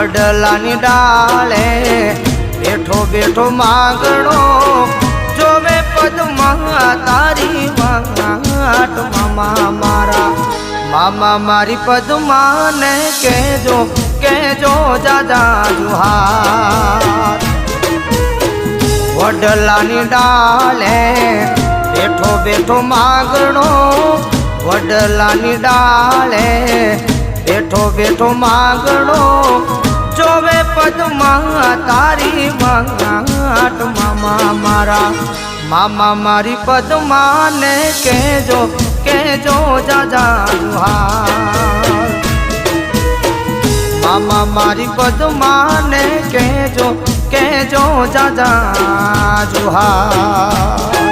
વડલાની ડાળે બેઠો બેઠો માગણો જોવે પદમાં તારી વાટ મામા મારા મામા મારી પદમાને કેજો કેજો જાજા જુહાર વડલાની ડાળે બેઠો બેઠો માગણો વડલાની ડાળે બેઠો બેઠો માગણો જોવે પદમાં તારી વાટ મામા મારા મામા મારી પદમાને કેજો કેજો જાજા જુહાર મામા મારી પદમાને કેજો કેજો જાજા જુહાર